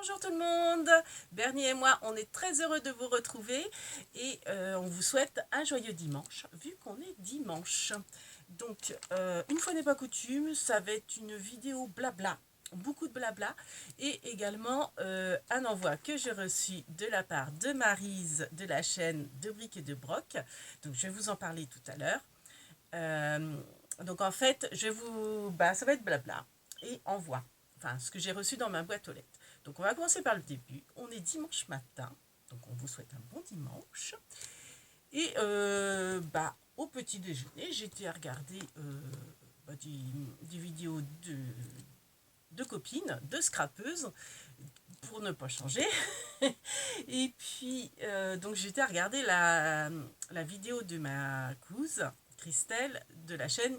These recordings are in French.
Bonjour tout le monde, Bernie et moi, on est très heureux de vous retrouver et on vous souhaite un joyeux dimanche, vu qu'on est dimanche. Donc, une fois n'est pas coutume, ça va être une vidéo blabla, beaucoup de blabla, et également un envoi que j'ai reçu de la part de Maryse de la chaîne de Bric et de Broc. Donc, je vais vous en parler tout à l'heure. Donc, en fait, ça va être blabla et envoi. Enfin, ce que j'ai reçu dans ma boîte aux lettres. Donc, on va commencer par le début. On est dimanche matin. Donc, on vous souhaite un bon dimanche. Et au petit déjeuner, j'étais à regarder des vidéos de copines, de scrapeuses, pour ne pas changer. Et puis, donc, j'étais à regarder la vidéo de ma couse, Christelle, de la chaîne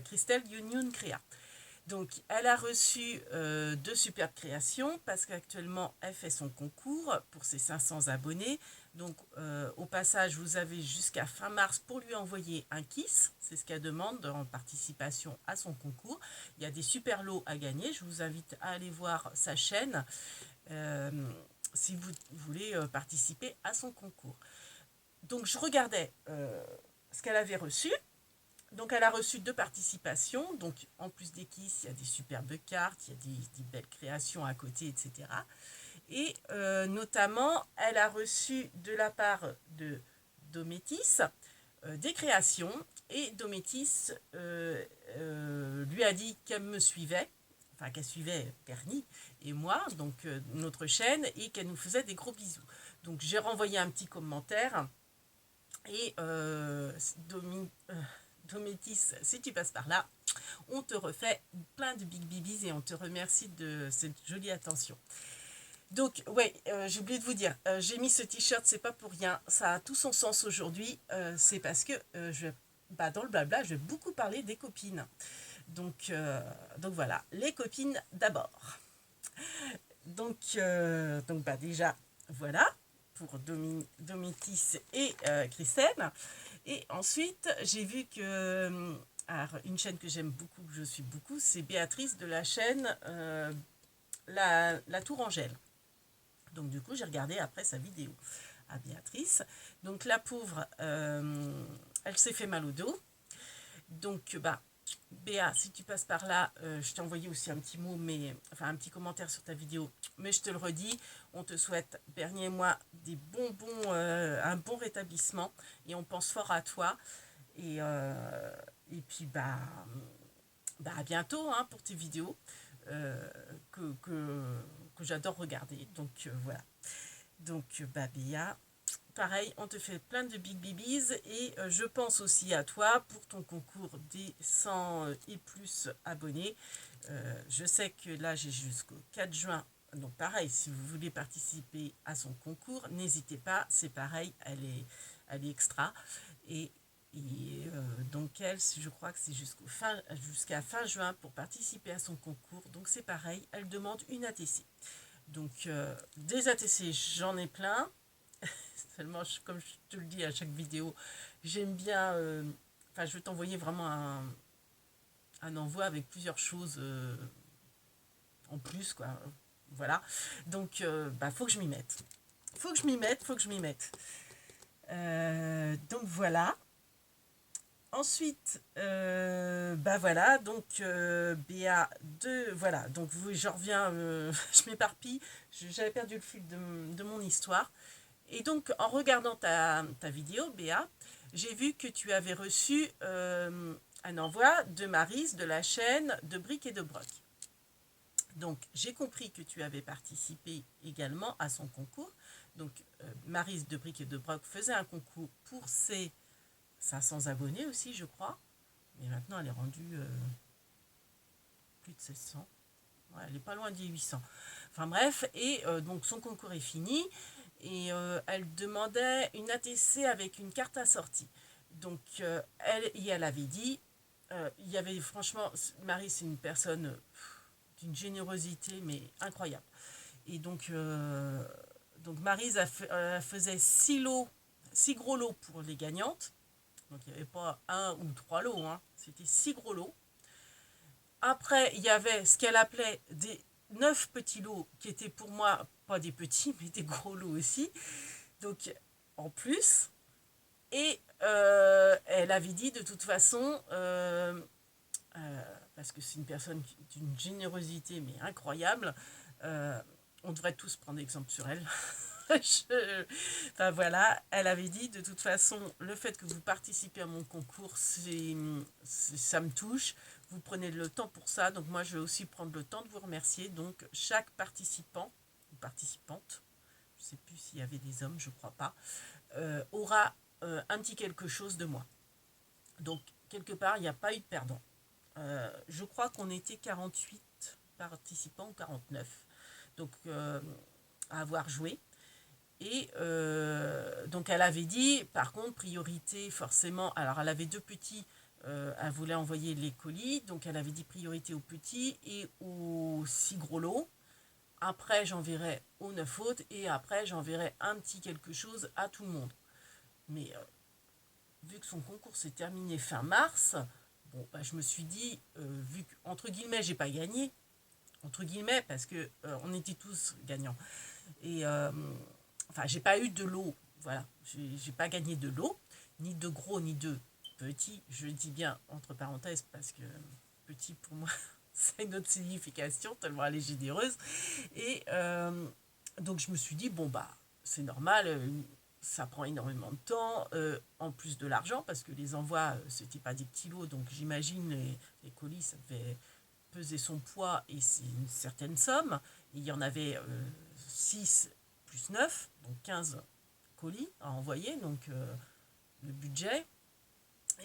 Christelle Union Créa. Donc, elle a reçu deux superbes créations parce qu'actuellement, elle fait son concours pour ses 500 abonnés. Donc, au passage, vous avez jusqu'à fin mars pour lui envoyer un kiss. C'est ce qu'elle demande en participation à son concours. Il y a des super lots à gagner. Je vous invite à aller voir sa chaîne euh, si vous voulez participer à son concours. Donc, je regardais ce qu'elle avait reçu. Donc, elle a reçu deux participations. Donc, en plus des kisses, il y a des superbes cartes, il y a des belles créations à côté, etc. Et notamment, elle a reçu de la part de Dométis des créations. Et Dométis lui a dit qu'elle me suivait, enfin qu'elle suivait Bernie et moi, donc notre chaîne, et qu'elle nous faisait des gros bisous. Donc, j'ai renvoyé un petit commentaire. Et Dométis, si tu passes par là, on te refait plein de big bibis et on te remercie de cette jolie attention. Donc, ouais, j'ai oublié de vous dire, j'ai mis ce t-shirt, c'est pas pour rien, ça a tout son sens aujourd'hui, c'est parce que dans le blabla, je vais beaucoup parler des copines. Donc voilà, les copines d'abord. Donc déjà, voilà, pour Dométis et Christelle. Et ensuite, j'ai vu que une chaîne que j'aime beaucoup, que je suis beaucoup, c'est Béatrice de la chaîne la Tour Angèle. Donc du coup, j'ai regardé après sa vidéo à Béatrice. Donc la pauvre, elle s'est fait mal au dos. Donc Béa, si tu passes par là, je t'ai envoyé aussi un petit mot, enfin un petit commentaire sur ta vidéo, mais je te le redis, on te souhaite, Bernier et moi, des bonbons, un bon rétablissement, et on pense fort à toi. Et puis à bientôt hein, pour tes vidéos euh, que, que, que j'adore regarder. Donc voilà. Donc Béa, pareil, on te fait plein de big babies et je pense aussi à toi pour ton concours des 100 et plus abonnés. Je sais que là j'ai jusqu'au 4 juin. Donc pareil, si vous voulez participer à son concours, n'hésitez pas, c'est pareil, elle est extra. Et, donc elle, je crois que c'est jusqu'à fin juin pour participer à son concours. Donc c'est pareil, elle demande une ATC. Donc des ATC, j'en ai plein. Seulement, comme je te le dis à chaque vidéo, j'aime bien. Enfin, je vais t'envoyer vraiment un envoi avec plusieurs choses en plus, quoi. Voilà. Donc, faut que je m'y mette. Faut que je m'y mette, faut que je m'y mette. Donc, voilà. Ensuite, voilà, donc BA2, voilà, donc je reviens, je m'éparpille, j'avais perdu le fil de mon histoire. Et donc, en regardant ta vidéo, Béa, j'ai vu que tu avais reçu un envoi de Maryse de la chaîne de Bric et de Broc. Donc, j'ai compris que tu avais participé également à son concours. Donc, Maryse de Bric et de Broc faisait un concours pour ses 500 abonnés aussi, je crois. Mais maintenant, elle est rendue plus de 700. Ouais, elle n'est pas loin des 800. Enfin bref, et donc son concours est fini. Et elle demandait une ATC avec une carte assortie. Donc elle avait dit, il y avait franchement, Marie c'est une personne d'une générosité mais incroyable. Et donc Maryse faisait 6 gros lots pour les gagnantes. Donc il n'y avait pas un ou 3 lots, hein. C'était 6 gros lots. Après, il y avait ce qu'elle appelait 9 petits lots qui étaient pour moi, pas des petits, mais des gros lots aussi. Donc, en plus. Et elle avait dit de toute façon, parce que c'est une personne d'une générosité mais incroyable, on devrait tous prendre exemple sur elle. Enfin voilà, elle avait dit de toute façon, le fait que vous participez à mon concours, ça me touche. Vous prenez le temps pour ça, donc moi je vais aussi prendre le temps de vous remercier. Donc chaque participant ou participante, je ne sais plus s'il y avait des hommes, je crois pas, aura un petit quelque chose de moi. Donc quelque part, il n'y a pas eu de perdant. Je crois qu'on était 48 participants ou 49. Donc à avoir joué. Et donc elle avait dit, par contre, priorité forcément. Alors elle avait deux petits, elle voulait envoyer les colis, donc elle avait dit priorité aux petits et aux 6 gros lots. Après j'enverrai aux 9 autres et après j'enverrai un petit quelque chose à tout le monde. Mais vu que son concours s'est terminé fin mars, bon, bah, je me suis dit, vu qu'entre guillemets j'ai pas gagné, entre guillemets parce que on était tous gagnants. Et enfin, j'ai pas eu de lot, voilà, j'ai pas gagné de lot, ni de gros, ni de petits, je dis bien entre parenthèses, parce que petit pour moi, c'est une autre signification, tellement elle est généreuse, et donc je me suis dit, bon bah, c'est normal, ça prend énormément de temps, en plus de l'argent, parce que les envois, c'était pas des petits lots, donc j'imagine les colis, ça devait peser son poids, et c'est une certaine somme, il y en avait 6 plus 9, donc 15 colis à envoyer, donc le budget.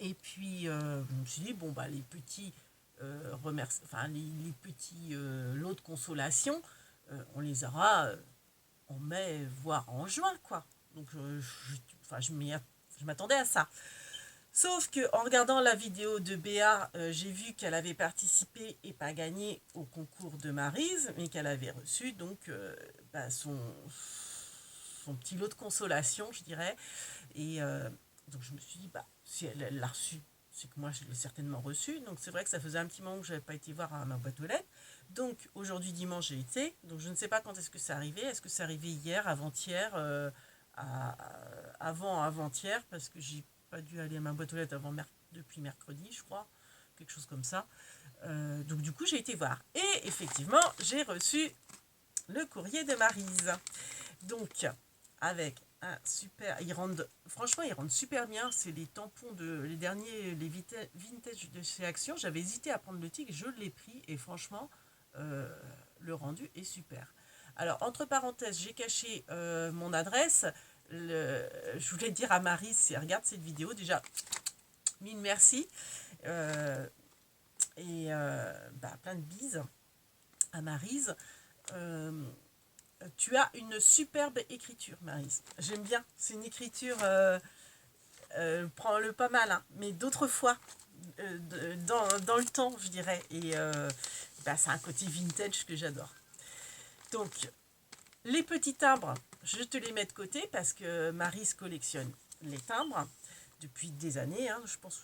Et puis je me suis dit, bon, bah, les petits, enfin, les petits lots de consolation, on les aura en mai, voire en juin, quoi. Donc enfin, je m'attendais à ça. Sauf que en regardant la vidéo de Béa, j'ai vu qu'elle avait participé et pas gagné au concours de Maryse, mais qu'elle avait reçu donc bah, son petit lot de consolation, je dirais. Et donc je me suis dit, bah, si elle l'a reçu, c'est que moi je l'ai certainement reçu. Donc c'est vrai que ça faisait un petit moment que je n'avais pas été voir à ma boîte aux lettres. Donc aujourd'hui dimanche j'ai été. Donc je ne sais pas quand est-ce que c'est arrivé. Est-ce que c'est arrivé hier, avant-hier, avant-hier, parce que j'ai pas dû aller à ma boîte aux lettres depuis mercredi, je crois, quelque chose comme ça. Donc du coup j'ai été voir. Et effectivement j'ai reçu le courrier de Maryse. Donc avec un super, franchement ils rendent super bien. C'est les tampons les derniers, les vintage de chez Action. J'avais hésité à prendre le tigre, je l'ai pris et franchement le rendu est super. Alors entre parenthèses, j'ai caché mon adresse. Je voulais dire à Maryse, si elle regarde cette vidéo, déjà mille merci et bah, plein de bises à Maryse. Tu as une superbe écriture, Maryse. J'aime bien. C'est une écriture, prends-le pas mal, hein, mais d'autrefois, dans le temps, je dirais. Et bah, c'est un côté vintage que j'adore. Donc, les petits timbres, je te les mets de côté parce que Maryse collectionne les timbres depuis des années. Hein, je pense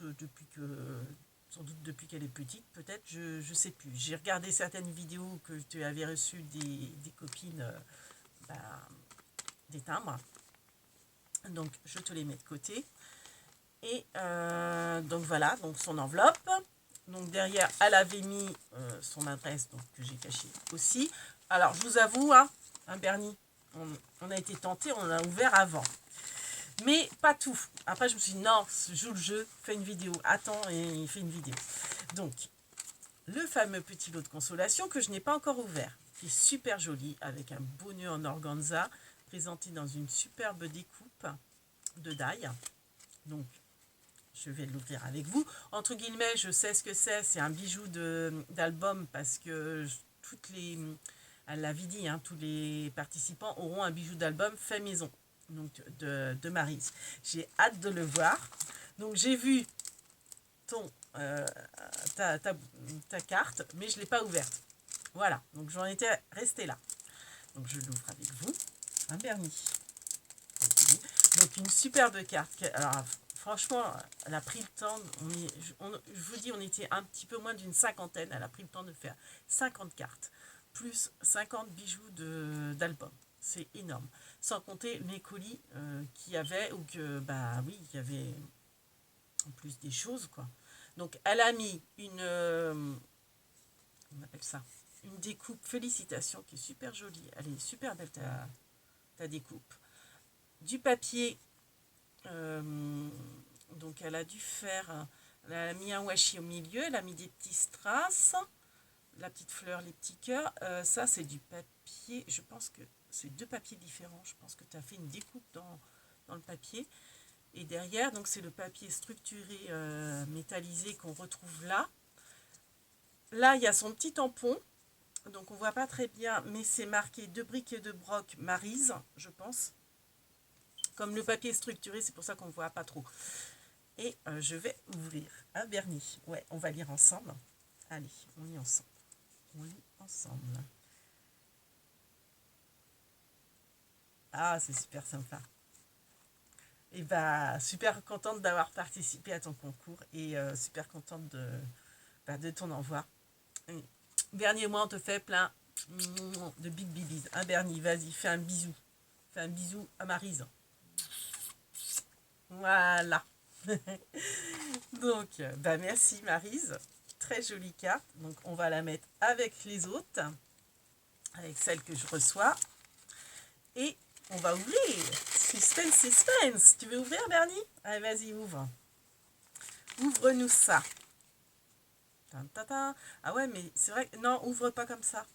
sans doute depuis qu'elle est petite, peut-être, je ne sais plus. J'ai regardé certaines vidéos que tu avais reçues des copines, bah, des timbres. Donc je te les mets de côté. Et donc voilà, donc son enveloppe. Donc derrière, elle avait mis son adresse, donc que j'ai cachée aussi. Alors je vous avoue, hein Bernie, on a été tenté, on a ouvert avant. Mais pas tout. Après je me suis dit, non, joue le jeu, fais une vidéo. Attends, et il fait une vidéo. Donc, le fameux petit lot de consolation que je n'ai pas encore ouvert, qui est super joli, avec un beau nœud en organza, présenté dans une superbe découpe de die. Donc, je vais l'ouvrir avec vous. Entre guillemets, je sais ce que c'est un bijou d'album parce que elle l'avait dit, hein, tous les participants auront un bijou d'album fait maison, donc de Maryse. J'ai hâte de le voir. Donc, j'ai vu ta carte, mais je ne l'ai pas ouverte. Voilà, donc j'en étais restée là. Donc je l'ouvre avec vous. Un Bernie. Donc une superbe carte. Alors franchement, elle a pris le temps. Je vous dis, on était un petit peu moins d'une cinquantaine. Elle a pris le temps de faire 50 cartes. plus 50 bijoux d'album. C'est énorme. Sans compter les colis qu'il y avait, ou que, bah oui, il y avait en plus des choses, quoi. Donc, elle a mis une, on appelle ça, une découpe, félicitations, qui est super jolie. Elle est super belle, ta découpe. Du papier, donc elle a dû faire, elle a mis un washi au milieu, elle a mis des petits strass, la petite fleur, les petits cœurs. Ça, c'est du papier, je pense que c'est deux papiers différents. Je pense que tu as fait une découpe dans le papier. Et derrière, donc c'est le papier structuré métallisé qu'on retrouve là. Là, il y a son petit tampon. Donc on voit pas très bien, mais c'est marqué de briques et de broc Maryse, je pense. Comme le papier est structuré, c'est pour ça qu'on ne voit pas trop. Et je vais ouvrir un vernis. Ouais, on va lire ensemble. Allez, on lit ensemble. On lit ensemble. Ah, c'est super sympa. Et bah, super contente d'avoir participé à ton concours et super contente de ton envoi. Et dernier mois, on te fait plein de big bibis. Un Bernie, vas-y, fais un bisou. Fais un bisou à Maryse. Voilà. Donc, bah merci Maryse. Très jolie carte. Donc, on va la mettre avec les autres, avec celle que je reçois. Et on va ouvrir. Suspense, suspense. Tu veux ouvrir, Bernie? Allez, vas-y, ouvre. Ouvre-nous ça. Ah ouais, mais c'est vrai que... Non, ouvre pas comme ça.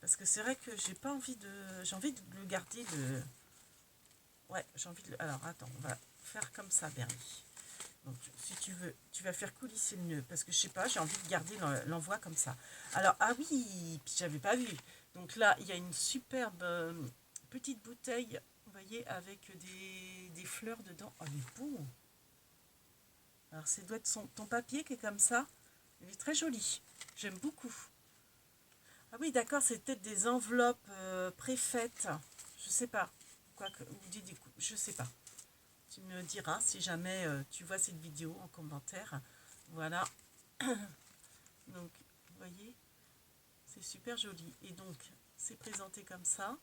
Parce que c'est vrai que j'ai pas envie de... J'ai envie de le garder, le... Ouais, j'ai envie de le... Alors, attends, on va faire comme ça, Bernie. Donc, si tu veux, tu vas faire coulisser le nœud. Parce que, je sais pas, j'ai envie de garder l'envoi comme ça. Alors, ah oui, j'avais pas vu. Donc là, il y a une superbe petite bouteille, vous voyez, avec des fleurs dedans. Oh, il est beau. Alors, ça doit être ton papier qui est comme ça. Il est très joli. J'aime beaucoup. Ah oui, d'accord, c'est peut-être des enveloppes préfaites. Je sais pas. Quoique, ou des découpes, je sais pas. Tu me diras si jamais tu vois cette vidéo en commentaire. Voilà. Donc, vous voyez, c'est super joli. Et donc, c'est présenté comme ça.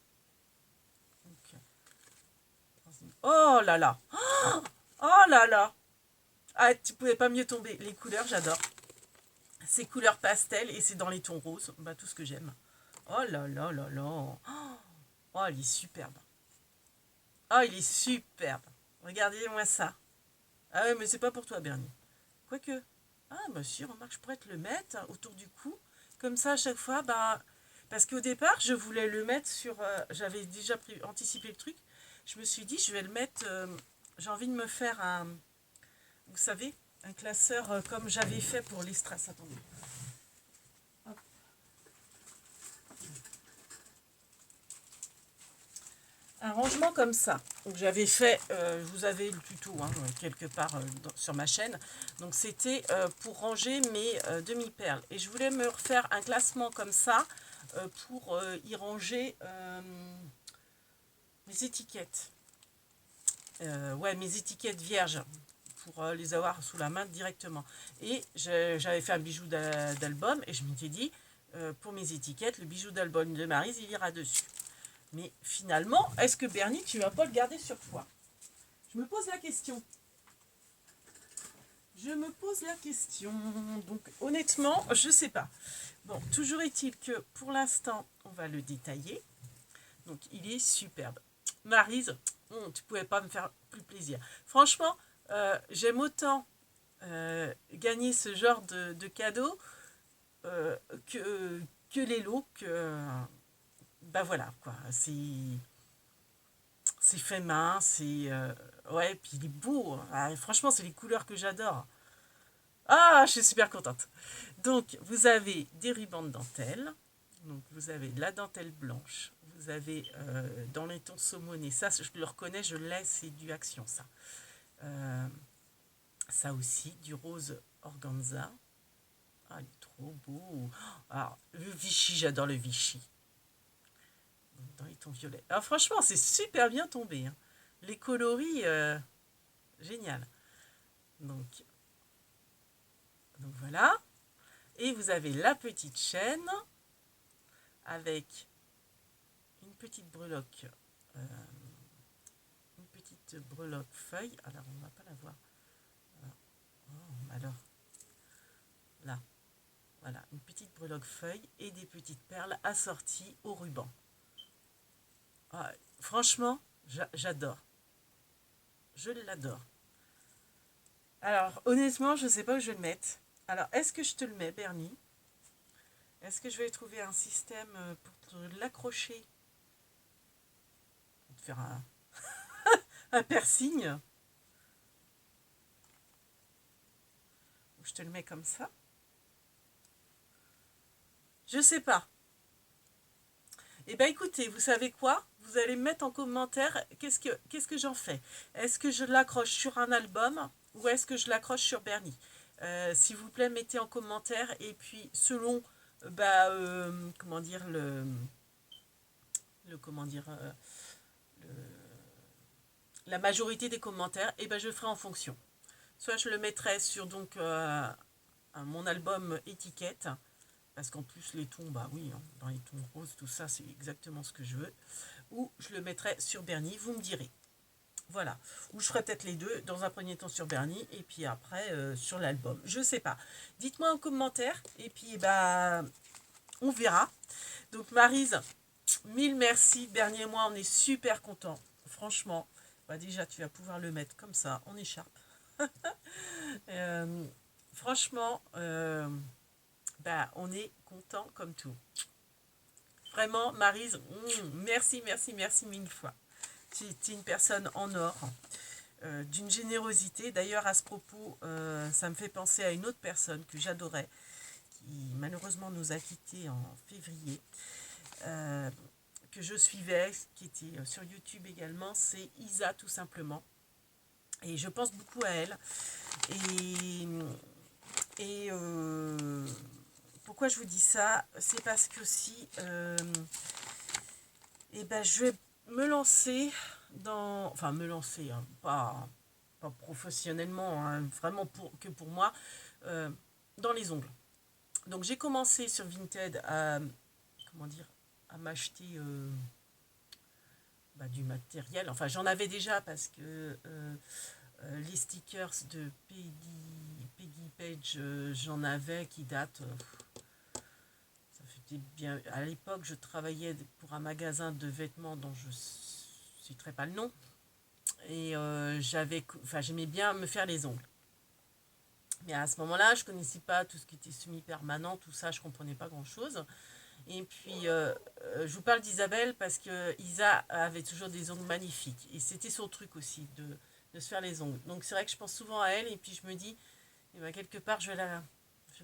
Donc, oh là là. Oh là là. Ah, tu pouvais pas mieux tomber. Les couleurs, j'adore. C'est couleur pastel et c'est dans les tons roses. Bah, tout ce que j'aime. Oh là là là là. Oh, il est superbe. Oh, il est superbe. Regardez-moi ça. Ah ouais, mais c'est pas pour toi, Bernie. Quoique. Ah, bah si, remarque, je pourrais te le mettre autour du cou. Comme ça, à chaque fois, bah... Parce qu'au départ, je voulais le mettre sur... j'avais déjà anticipé le truc. Je me suis dit, je vais le mettre... j'ai envie de me faire un... Vous savez, un classeur comme j'avais fait pour les strass. Attendez. Hop. Un rangement comme ça. Donc j'avais fait, je vous avais le tuto hein, quelque part sur ma chaîne. Donc c'était pour ranger mes demi-perles. Et je voulais me refaire un classement comme ça pour y ranger mes étiquettes. Ouais, mes étiquettes vierges pour les avoir sous la main directement. Et j'avais fait un bijou d'album et je m'étais dit, pour mes étiquettes, le bijou d'album de Maryse, il ira dessus. Mais finalement, est-ce que Bernie, tu vas pas le garder sur toi? Je me pose la question. Je me pose la question. Donc honnêtement, je sais pas. Bon, toujours est-il que pour l'instant, on va le détailler. Donc il est superbe. Maryse, tu pouvais pas me faire plus plaisir. Franchement, j'aime autant gagner ce genre de cadeaux que les lots, bah voilà, quoi. C'est fait main, c'est... ouais, puis il est beau. Ah, franchement, c'est les couleurs que j'adore. Ah, je suis super contente. Donc, vous avez des rubans de dentelle. Donc, vous avez de la dentelle blanche. Vous avez dans les tons saumonés. Ça, je le reconnais, je l'ai, c'est du Action, ça. Ça aussi, du rose organza. Ah, il est trop beau. Alors, le Vichy, j'adore le Vichy. Dans les tons violets. Alors, franchement, c'est super bien tombé. Hein. Les coloris, génial. Donc voilà. Et vous avez la petite chaîne. avec une petite breloque, feuille. Alors on ne va pas la voir. Alors là, voilà, une petite breloque feuille et des petites perles assorties au ruban. Ah, franchement, j'adore. Je l'adore. Alors, honnêtement, je ne sais pas où je vais le mettre. Alors, est-ce que je te le mets, Bernie? Est-ce que je vais trouver un système pour te l'accrocher? Pour te faire un piercing? Ou je te le mets comme ça? Je sais pas. Eh bien, écoutez, vous savez quoi? Vous allez me mettre en commentaire qu'est-ce que j'en fais. Est-ce que je l'accroche sur un album ou est-ce que je l'accroche sur Bernie? S'il vous plaît, mettez en commentaire. Et puis, selon, comment dire, comment dire, la majorité des commentaires, et ben, je ferai en fonction. Soit je le mettrai sur donc mon album étiquette, parce qu'en plus les tons, bah oui, hein, dans les tons roses, tout ça, c'est exactement ce que je veux. Ou je le mettrai sur Bernie, vous me direz. Voilà. Ou je ferai peut-être les deux, dans un premier temps sur Bernie, et puis après sur l'album. Je sais pas. Dites-moi en commentaire, et puis bah on verra. Donc Maryse, mille merci. Bernie et moi, on est super contents. Franchement, bah déjà tu vas pouvoir le mettre comme ça, en écharpe. Franchement, bah, on est content comme tout. Vraiment, Maryse, merci, merci, merci mille fois. Tu es une personne en or, d'une générosité. D'ailleurs, à ce propos, ça me fait penser à une autre personne que j'adorais, qui malheureusement nous a quittés en février, que je suivais, qui était sur YouTube également. C'est Isa, tout simplement. Et je pense beaucoup à elle. Et pourquoi je vous dis ça? C'est parce que si je vais me lancer dans... Enfin, me lancer, hein, pas professionnellement, hein, vraiment pour moi, dans les ongles. Donc, j'ai commencé sur Vinted à, comment dire, à m'acheter du matériel. Enfin, j'en avais déjà parce que les stickers de Peggy Page, j'en avais qui datent... ça fait bien. À l'époque, je travaillais pour un magasin de vêtements dont je ne citerai pas le nom. Et j'aimais bien me faire les ongles. Mais à ce moment-là, je ne connaissais pas tout ce qui était semi-permanent, tout ça, je ne comprenais pas grand-chose. Et puis, je vous parle d'Isabelle parce que Isa avait toujours des ongles magnifiques. Et c'était son truc aussi, de se faire les ongles. Donc, c'est vrai que je pense souvent à elle. Et puis, je me dis, quelque part, je vais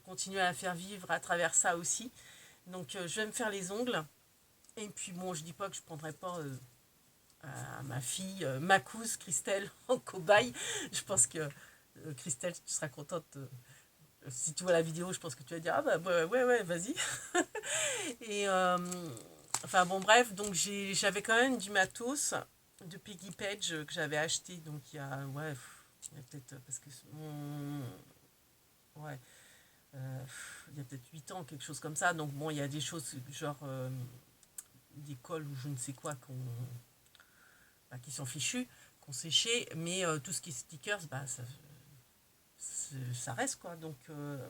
continuer à la faire vivre à travers ça aussi. Donc, je vais me faire les ongles. Et puis, bon, je dis pas que je prendrai pas à ma fille, ma couse, Christelle, en cobaye. Je pense que Christelle, tu seras contente. Si tu vois la vidéo, je pense que tu vas dire, ah bah ouais, vas-y. Et enfin bon, bref, donc j'avais quand même du matos de Peggy Page que j'avais acheté, donc il y a peut-être, parce que ouais, il y a peut-être 8 ans, quelque chose comme ça. Donc bon, il y a des choses genre des cols ou je ne sais quoi qui sont fichus, qu'on séchait, mais tout ce qui est stickers, ça reste quoi. Donc,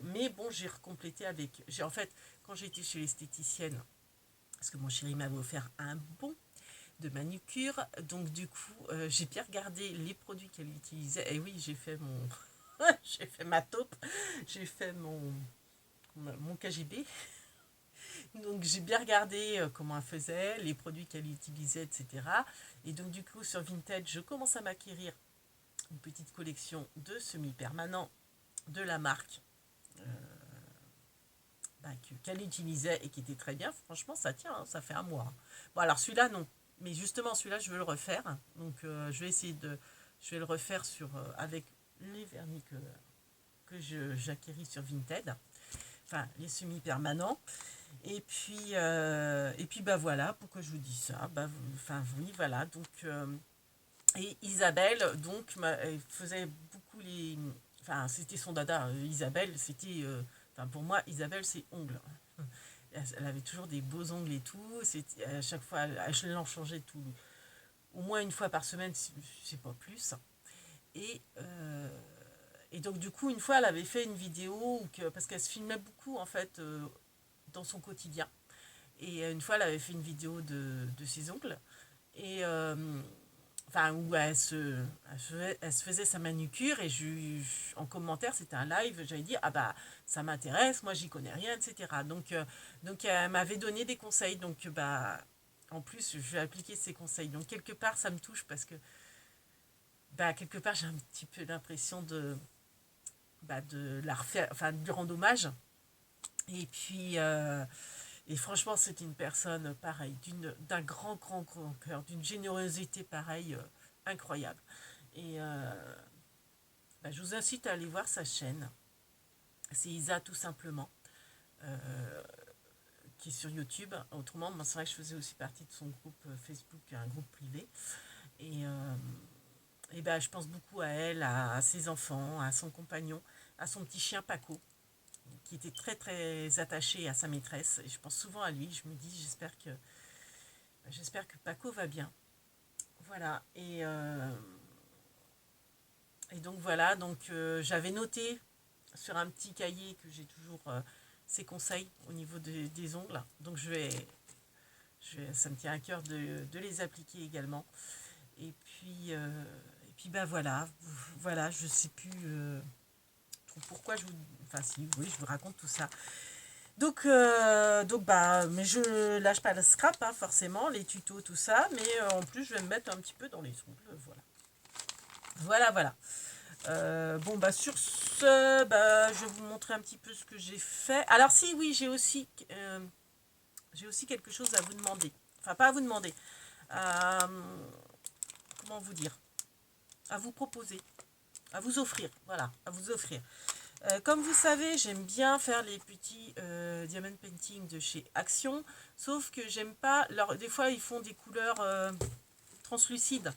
mais bon, j'ai recomplété avec. En fait, quand j'étais chez l'esthéticienne, parce que mon chéri m'avait offert un bon de manucure, donc du coup, j'ai bien regardé les produits qu'elle utilisait. Et oui, j'ai fait mon, j'ai fait ma taupe, j'ai fait mon KGB. Donc j'ai bien regardé comment elle faisait, les produits qu'elle utilisait, etc. Et donc du coup sur Vinted, je commence à m'acquérir une petite collection de semi-permanents de la marque qu'elle utilisait et qui était très bien. Franchement, ça tient, hein, ça fait un mois. Bon alors celui-là non, mais justement celui-là je veux le refaire. Donc je vais essayer je vais le refaire avec les vernis que j'acquéris sur Vinted. Enfin les semi-permanents. Et puis voilà, pourquoi je vous dis ça. Oui, voilà. Donc, et Isabelle, donc, elle faisait beaucoup les... Enfin, c'était son dada. Isabelle, c'était... pour moi, Isabelle, c'est ongles. Elle avait toujours des beaux ongles et tout. À chaque fois, je l'en changeais tout. Au moins une fois par semaine, c'est pas plus. Et, euh, et donc, du coup, une fois, elle avait fait une vidéo, parce qu'elle se filmait beaucoup, en fait, dans son quotidien. Et une fois, elle avait fait une vidéo de ses ongles. Et enfin, où elle se faisait sa manucure. Et en commentaire, c'était un live, j'avais dit, ah bah, ça m'intéresse, moi, j'y connais rien, etc. Donc elle m'avait donné des conseils. Donc, bah, en plus, je vais appliquer ces conseils. Donc, quelque part, ça me touche parce que, bah, quelque part, j'ai un petit peu l'impression de la refaire, enfin, de lui rendre hommage. Et puis, et franchement, c'est une personne pareille, d'un grand, grand, grand cœur, d'une générosité pareille, incroyable. Et bah, je vous incite à aller voir sa chaîne. C'est Isa tout simplement, euh, qui est sur YouTube. Autrement, moi, c'est vrai que je faisais aussi partie de son groupe Facebook, un groupe privé. Et, euh, et bah, je pense beaucoup à elle, à ses enfants, à son compagnon, à son petit chien Paco, qui était très très attaché à sa maîtresse. Et je pense souvent à lui. Je me dis, j'espère que Paco va bien. Voilà. Et donc voilà. Donc j'avais noté sur un petit cahier que j'ai toujours ses conseils au niveau des ongles. Donc ça me tient à cœur de les appliquer également. Et puis bah voilà. Voilà. Je sais plus trop pourquoi je vous. Enfin si, oui, je vous raconte tout ça. Donc bah, mais je lâche pas le scrap, hein, forcément, les tutos, tout ça, mais en plus, je vais me mettre un petit peu dans les ongles, voilà. Voilà, voilà. Bon, bah, sur ce, bah, je vais vous montrer un petit peu ce que j'ai fait. Alors, si, oui, j'ai aussi quelque chose à vous demander. Enfin, pas à vous demander. À, comment vous dire? À vous proposer. À vous offrir. Voilà, à vous offrir. Comme vous savez, j'aime bien faire les petits diamond painting de chez Action, sauf que j'aime pas. Des fois, ils font des couleurs translucides.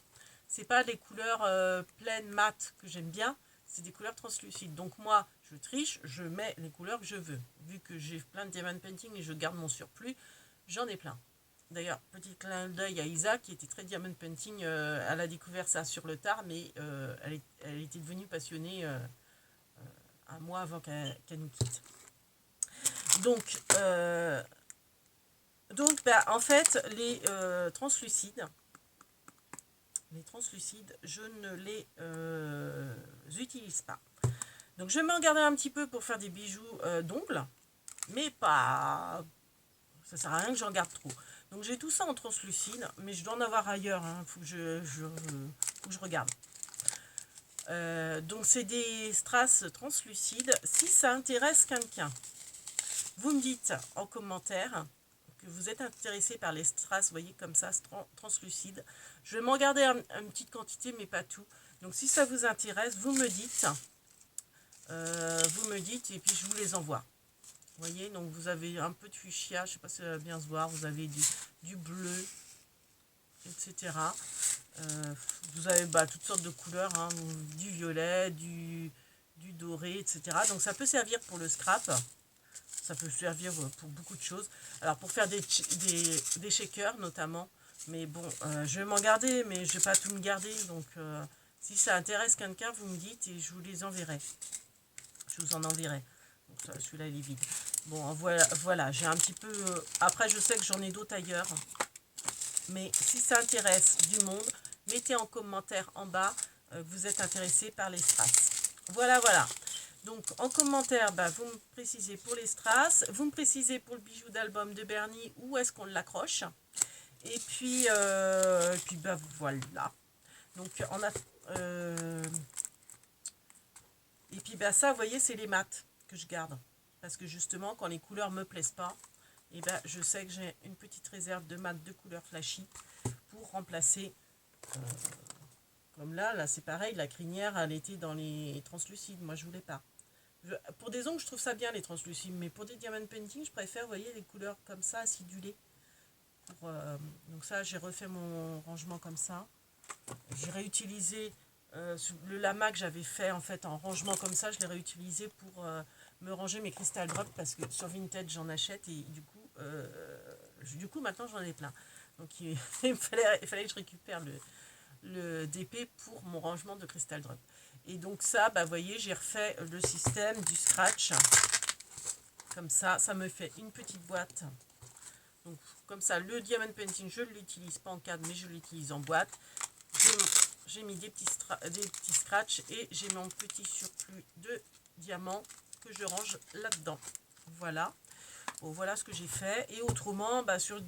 C'est pas des couleurs pleines mates que j'aime bien, c'est des couleurs translucides. Donc moi, je triche, je mets les couleurs que je veux. Vu que j'ai plein de diamond painting et je garde mon surplus, j'en ai plein. D'ailleurs, petit clin d'œil à Isa qui était très diamond painting. Elle a découvert ça sur le tard, mais elle était devenue passionnée un mois avant qu'elle nous quitte. Donc, bah, en fait, les translucides, je ne les utilise pas. Donc, je vais m'en garder un petit peu pour faire des bijoux d'ongles, mais pas. Ça sert à rien que j'en garde trop. Donc, j'ai tout ça en translucide, mais je dois en avoir ailleurs. Hein. Faut que faut que je regarde. Donc, c'est des strass translucides. Si ça intéresse quelqu'un, vous me dites en commentaire que vous êtes intéressé par les strass, vous voyez, comme ça, translucides. Je vais m'en garder une petite quantité, mais pas tout. Donc, si ça vous intéresse, vous me dites, et puis je vous les envoie. Vous voyez, donc vous avez un peu de fuchsia, je ne sais pas si ça va bien se voir, vous avez du bleu, etc. Vous avez toutes sortes de couleurs, hein, du violet, du doré, etc. Donc ça peut servir pour le scrap. Ça peut servir pour beaucoup de choses. Alors pour faire des shakers notamment. Mais bon, je vais m'en garder, mais je ne vais pas tout me garder. Donc si ça intéresse quelqu'un, vous me dites et je vous les enverrai. Je vous en enverrai. Donc celui-là il est vide. Bon, voilà, j'ai un petit peu. Après, je sais que j'en ai d'autres ailleurs. Mais si ça intéresse du monde, mettez en commentaire en bas que vous êtes intéressé par les strass. Voilà, voilà. Donc en commentaire, vous me précisez pour les strass, vous me précisez pour le bijou d'album de Bernie où est-ce qu'on l'accroche. Et puis voilà. Donc on a et puis ça, vous voyez, c'est les mats que je garde parce que justement quand les couleurs me plaisent pas, et je sais que j'ai une petite réserve de mat de couleur flashy pour remplacer. Comme là c'est pareil, la crinière elle était dans les translucides, moi je voulais pas. Pour des ongles, je trouve ça bien les translucides, mais pour des diamond painting, je préfère, vous voyez, les couleurs comme ça, acidulées. Donc ça, j'ai refait mon rangement comme ça. J'ai réutilisé le lama que j'avais fait en fait en rangement comme ça, je l'ai réutilisé pour me ranger mes crystal drops parce que sur Vinted j'en achète et du coup du coup, maintenant, j'en ai plein. Donc, il fallait que je récupère le DP pour mon rangement de Crystal Drop. Et donc ça, bah, vous voyez, j'ai refait le système du scratch. Comme ça me fait une petite boîte. Donc, comme ça, le Diamond Painting, je ne l'utilise pas en cadre, mais je l'utilise en boîte. J'ai mis des petits scratchs et j'ai mon petit surplus de diamants que je range là-dedans. Voilà. Bon, voilà ce que j'ai fait. Et autrement, bah, sur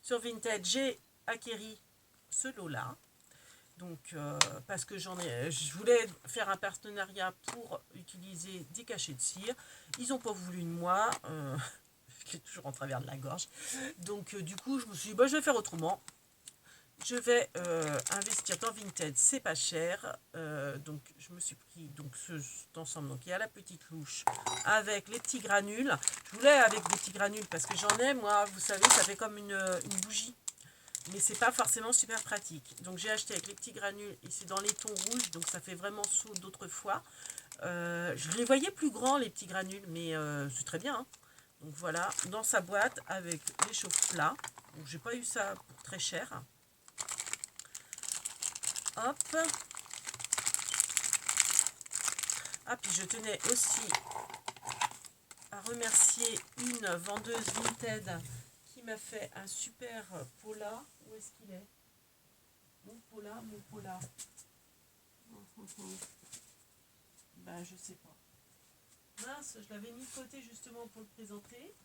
Vinted, j'ai acquéri ce lot-là. Donc, parce que je voulais faire un partenariat pour utiliser des cachets de cire. Ils n'ont pas voulu de moi. Je l'ai toujours en travers de la gorge. Donc, du coup, je me suis dit, bah, je vais faire autrement. Je vais investir dans Vinted, c'est pas cher. Donc, je me suis pris cet ensemble. Donc, il y a la petite louche avec les petits granules. Je voulais avec des petits granules parce que j'en ai, moi, vous savez, ça fait comme une bougie. Mais c'est pas forcément super pratique. Donc j'ai acheté avec les petits granules et c'est dans les tons rouges, donc ça fait vraiment saut d'autrefois. Je les voyais plus grands les petits granules, mais c'est très bien. Hein. Donc voilà, dans sa boîte avec les chauffe-plats. Donc j'ai pas eu ça pour très cher. Hop. Ah puis je tenais aussi à remercier une vendeuse Vinted qui m'a fait un super pola. Où est-ce qu'il est? Mon pola. Ben, je sais pas. Mince, je l'avais mis de côté justement pour le présenter.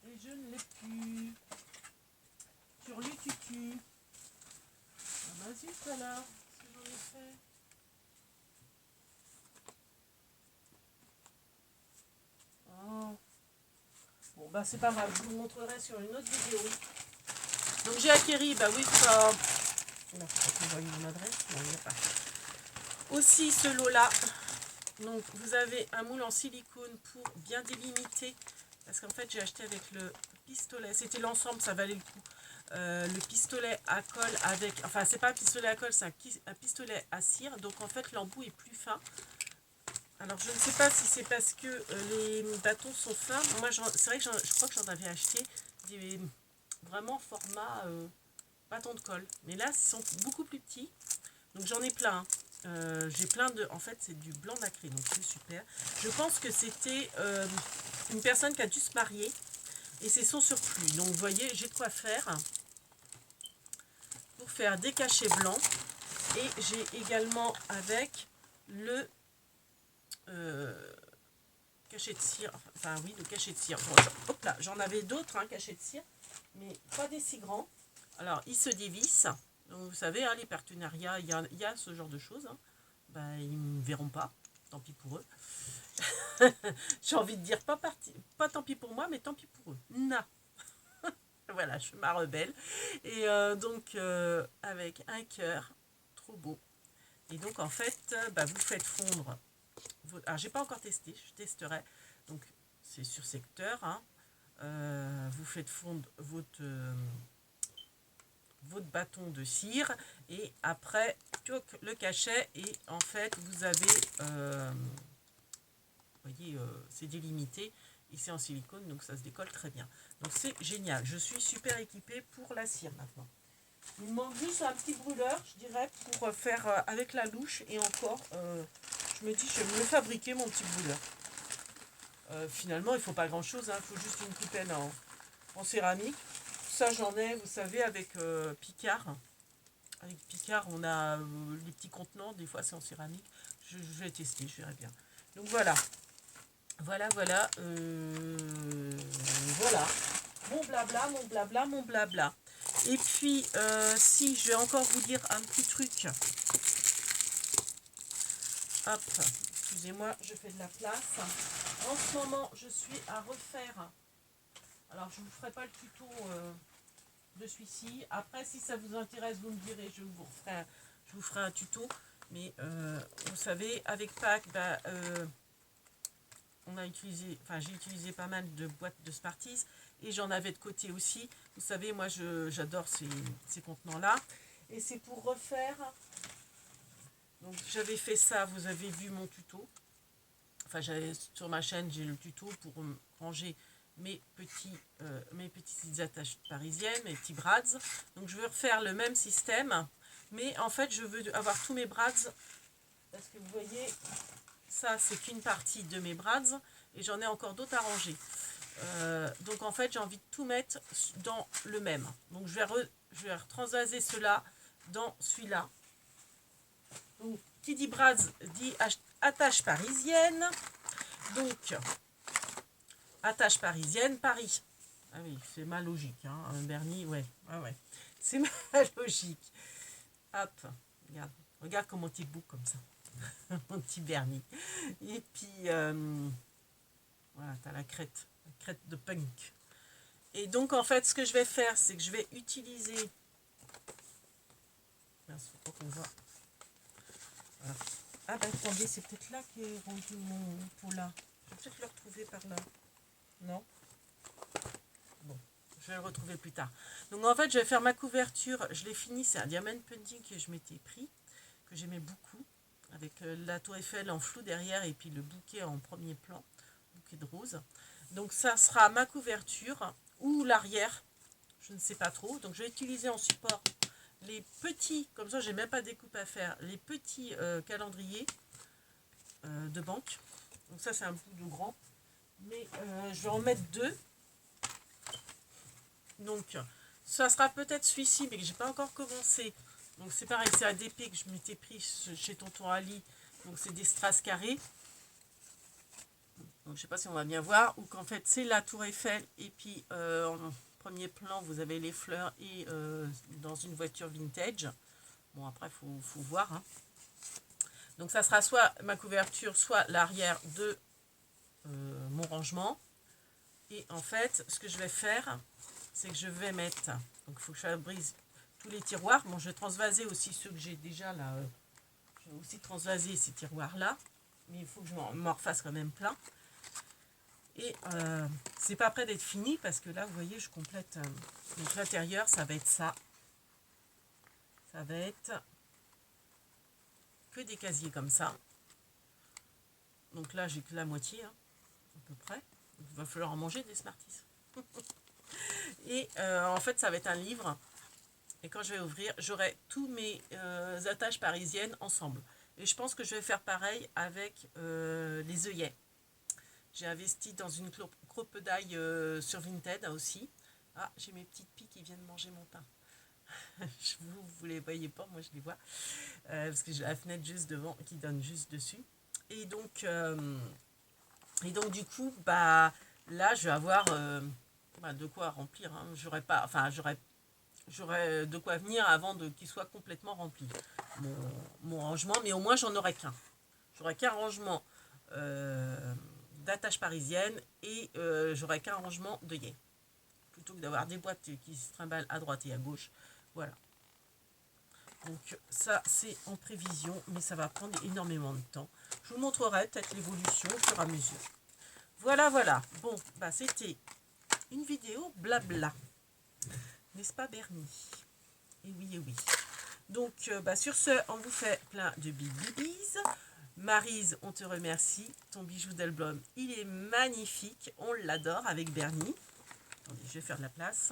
Et je ne l'ai plus. Sur le tutu. Ah bah zut alors, ce que j'en ai fait. Oh. Bon bah c'est pas grave, je vous montrerai sur une autre vidéo. Donc j'ai acquéri, bah oui, ça. Là, vous voyez mon adresse, non, il n'y a pas. Aussi ce lot-là. Donc vous avez un moule en silicone pour bien délimiter. Parce qu'en fait j'ai acheté avec le pistolet. C'était l'ensemble, ça valait le coup. Le pistolet à colle avec... Enfin c'est pas un pistolet à colle, c'est un pistolet à cire. Donc en fait l'embout est plus fin. Alors je ne sais pas si c'est parce que les bâtons sont fins. Moi c'est vrai que je crois que j'en avais acheté des vraiment format bâton de colle. Mais là ils sont beaucoup plus petits. Donc j'en ai plein. J'ai plein de... En fait c'est du blanc nacré, donc c'est super. Je pense que c'était une personne qui a dû se marier. Et c'est son surplus. Donc vous voyez, j'ai de quoi faire pour faire des cachets blancs. Et j'ai également avec le cachet de cire. Enfin oui, le cachet de cire. Bon, hop là, j'en avais d'autres, hein, cachets de cire. Mais pas des si grands. Alors, ils se dévissent. Donc vous savez, hein, les partenariats, il y a ce genre de choses. Hein. Ben, ils ne me verront pas. Tant pis pour eux. J'ai envie de dire, pas tant pis pour moi, mais tant pis pour eux. Non. Voilà, je suis ma rebelle. Et donc, avec un cœur, trop beau. Et donc, en fait, bah, vous faites fondre. Alors, j'ai pas encore testé, je testerai. Donc, c'est sur secteur. Hein. Vous faites fondre votre bâton de cire. Et après, le cachet. Et en fait, vous avez... vous voyez, c'est délimité. Et c'est en silicone, donc ça se décolle très bien. Donc c'est génial. Je suis super équipée pour la cire maintenant. Il me manque juste un petit brûleur, je dirais, pour faire avec la louche. Et encore, je me dis, je vais me le fabriquer, mon petit brûleur. Finalement, il ne faut pas grand-chose. Il faut juste une pipette en céramique. Ça, j'en ai, vous savez, avec Picard. Avec Picard, on a les petits contenants. Des fois, c'est en céramique. Je vais tester, je verrai bien. Donc voilà. Voilà. Voilà. Mon blabla. Et puis, si je vais encore vous dire un petit truc. Hop, excusez-moi, je fais de la place. En ce moment, je suis à refaire. Alors, je ne vous ferai pas le tuto de celui-ci. Après, si ça vous intéresse, vous me direz, je vous ferai un tuto. Mais vous savez, avec Pâques, bah, j'ai utilisé pas mal de boîtes de Smarties et j'en avais de côté aussi. Vous savez, moi j'adore ces contenants-là. Et c'est pour refaire. Donc j'avais fait ça, vous avez vu mon tuto. enfin sur ma chaîne, j'ai le tuto pour ranger mes petites attaches parisiennes, mes petits brads. Donc je veux refaire le même système, mais en fait je veux avoir tous mes brads, parce que vous voyez, ça c'est qu'une partie de mes brads, et j'en ai encore d'autres à ranger. Donc en fait j'ai envie de tout mettre dans le même. Donc je vais retransvaser cela dans celui-là. Donc qui dit brads dit attache parisienne. Donc attache parisienne, Paris. Ah oui, c'est ma logique, hein. Bernie, ouais. C'est ma logique. Hop, regarde comment t'es beau comme ça. Mon petit Bernie. Et puis, voilà, t'as la crête de punk. Et donc, en fait, ce que je vais faire, c'est que je vais utiliser... Mince, faut pas qu'on voit. Voilà. Ah ben, attendez, c'est peut-être là qu'est rendu mon pola. Je vais peut-être le retrouver par là. Non? Bon, je vais le retrouver plus tard. Donc, en fait, je vais faire ma couverture. Je l'ai fini, c'est un diamond painting que je m'étais pris, que j'aimais beaucoup, avec la tour Eiffel en flou derrière et puis le bouquet en premier plan, bouquet de roses. Donc ça sera ma couverture ou l'arrière, je ne sais pas trop. Donc je vais utiliser en support les petits, comme ça j'ai même pas de découpe à faire, les petits calendriers de banque. Donc ça c'est un bout de grand, mais je vais en mettre deux. Donc ça sera peut-être celui-ci, mais que j'ai pas encore commencé. Donc c'est pareil, c'est ADP que je m'étais pris chez Tonton Ali. Donc c'est des strass carrés. Donc je sais pas si on va bien voir. Ou qu'en fait c'est la tour Eiffel. Et puis en premier plan vous avez les fleurs et dans une voiture vintage. Bon après faut voir. Hein. Donc ça sera soit ma couverture, soit l'arrière de mon rangement. Et en fait ce que je vais faire, c'est que je vais mettre... Donc il faut que je brise tous les tiroirs. Bon, je vais transvaser aussi ceux que j'ai déjà là. Je vais aussi transvaser ces tiroirs-là. Mais il faut que je m'en refasse quand même plein. Et c'est pas prêt d'être fini parce que là, vous voyez, je complète. Donc l'intérieur, ça va être ça. Ça va être que des casiers comme ça. Donc là, j'ai que la moitié, hein, à peu près. Il va falloir en manger des Smarties. Et en fait, ça va être un livre. Et quand je vais ouvrir, j'aurai tous mes attaches parisiennes ensemble. Et je pense que je vais faire pareil avec les œillets. J'ai investi dans une cropedaille sur Vinted aussi. Ah, j'ai mes petites pies qui viennent manger mon pain. Vous les voyez pas, moi je les vois. Parce que j'ai la fenêtre juste devant qui donne juste dessus. Et donc du coup, bah là je vais avoir de quoi remplir. Hein. J'aurais de quoi venir avant qu'il soit complètement rempli. Mon rangement, mais au moins j'en aurai qu'un. J'aurai qu'un rangement d'attache parisienne et j'aurai qu'un rangement d'œillets. Plutôt que d'avoir des boîtes qui se trimballent à droite et à gauche. Voilà. Donc ça c'est en prévision, mais ça va prendre énormément de temps. Je vous montrerai peut-être l'évolution au fur et à mesure. Voilà. Bon, bah c'était une vidéo blabla. N'est-ce pas Bernie? Et oui. Donc sur ce, on vous fait plein de big bibis. Maryse, on te remercie. Ton bijou d'album, il est magnifique. On l'adore avec Bernie. Attendez, je vais faire de la place.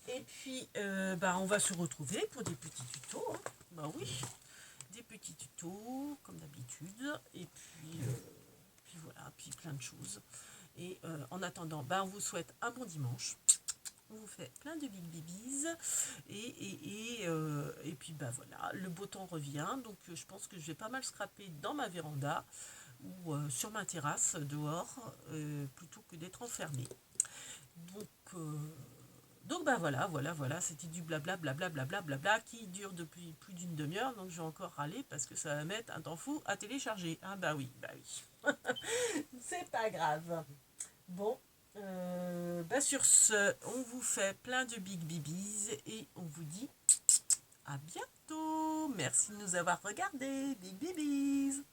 Et puis, on va se retrouver pour des petits tutos. Hein. Bah oui, des petits tutos, comme d'habitude. Et puis voilà, puis plein de choses. Et en attendant, on vous souhaite un bon dimanche. On vous fait plein de big bibis. Et puis, voilà, le beau temps revient. Donc, je pense que je vais pas mal scraper dans ma véranda ou sur ma terrasse, dehors, plutôt que d'être enfermée. Donc voilà, c'était du blabla qui dure depuis plus d'une demi-heure, donc je vais encore râler parce que ça va mettre un temps fou à télécharger. Ah bah oui. C'est pas grave. Bon, sur ce, on vous fait plein de big bibis et on vous dit à bientôt. Merci de nous avoir regardés. Big bibis.